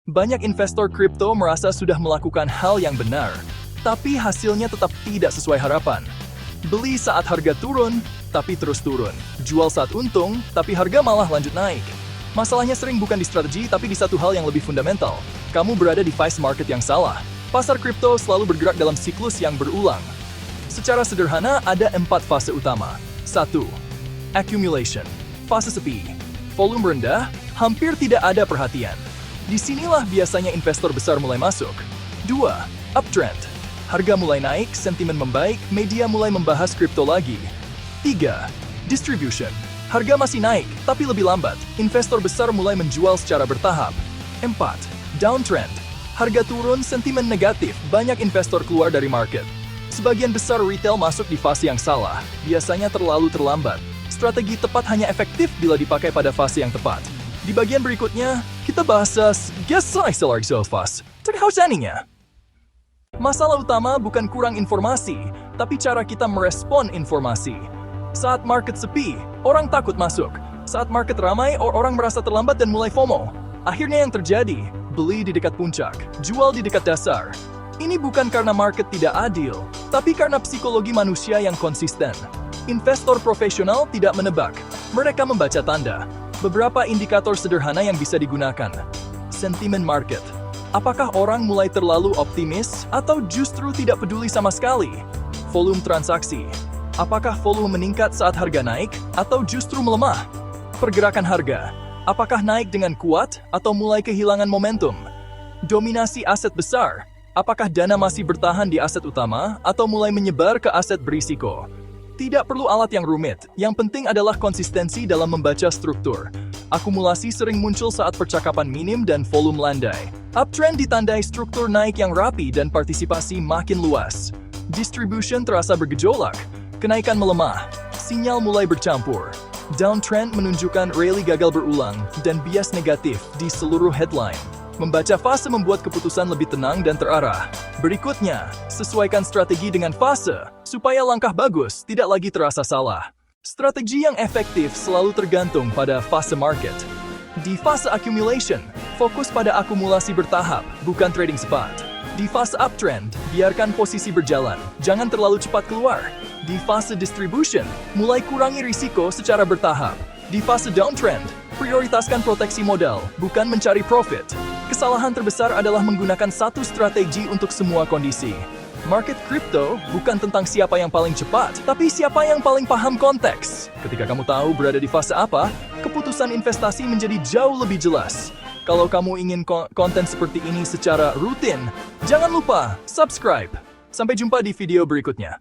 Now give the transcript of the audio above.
Banyak investor kripto merasa sudah melakukan hal yang benar, tapi hasilnya tetap tidak sesuai harapan. Beli saat harga turun, tapi terus turun. Jual saat untung, tapi harga malah lanjut naik. Masalahnya sering bukan di strategi, tapi di satu hal yang lebih fundamental. Kamu berada di vice market yang salah. Pasar kripto selalu bergerak dalam siklus yang berulang. Secara sederhana, ada 4 fase utama. 1. Accumulation. Fase sepi. Volume rendah, hampir tidak ada perhatian. Disinilah biasanya investor besar mulai masuk. 2. Uptrend. Harga mulai naik, sentimen membaik, media mulai membahas kripto lagi. 3. Distribution. Harga masih naik, tapi lebih lambat. Investor besar mulai menjual secara bertahap. 4. Downtrend. Harga turun, sentimen negatif, banyak investor keluar dari market. Sebagian besar retail masuk di fase yang salah, biasanya terlalu terlambat. Strategi tepat hanya efektif bila dipakai pada fase yang tepat. Di bagian berikutnya, kita bahas guess I sell so fast. Cek how saninya. Masalah utama bukan kurang informasi, tapi cara kita merespon informasi. Saat market sepi, orang takut masuk. Saat market ramai, orang merasa terlambat dan mulai FOMO. Akhirnya yang terjadi, beli di dekat puncak, jual di dekat dasar. Ini bukan karena market tidak adil, tapi karena psikologi manusia yang konsisten. Investor profesional tidak menebak, mereka membaca tanda. Beberapa indikator sederhana yang bisa digunakan. Sentimen market. Apakah orang mulai terlalu optimis atau justru tidak peduli sama sekali? Volume transaksi. Apakah volume meningkat saat harga naik atau justru melemah? Pergerakan harga. Apakah naik dengan kuat atau mulai kehilangan momentum? Dominasi aset besar. Apakah dana masih bertahan di aset utama atau mulai menyebar ke aset berisiko? Tidak perlu alat yang rumit, yang penting adalah konsistensi dalam membaca struktur. Akumulasi sering muncul saat percakapan minim dan volume landai. Uptrend ditandai struktur naik yang rapi dan partisipasi makin luas. Distribution terasa bergejolak, kenaikan melemah, sinyal mulai bercampur. Downtrend menunjukkan rally gagal berulang dan bias negatif di seluruh headline. Membaca fase membuat keputusan lebih tenang dan terarah. Berikutnya, sesuaikan strategi dengan fase, supaya langkah bagus tidak lagi terasa salah. Strategi yang efektif selalu tergantung pada fase market. Di fase accumulation, fokus pada akumulasi bertahap, bukan trading cepat. Di fase uptrend, biarkan posisi berjalan, jangan terlalu cepat keluar. Di fase distribution, mulai kurangi risiko secara bertahap. Di fase downtrend, prioritaskan proteksi modal, bukan mencari profit. Kesalahan terbesar adalah menggunakan satu strategi untuk semua kondisi. Market crypto bukan tentang siapa yang paling cepat, tapi siapa yang paling paham konteks. Ketika kamu tahu berada di fase apa, keputusan investasi menjadi jauh lebih jelas. Kalau kamu ingin konten seperti ini secara rutin, jangan lupa subscribe. Sampai jumpa di video berikutnya.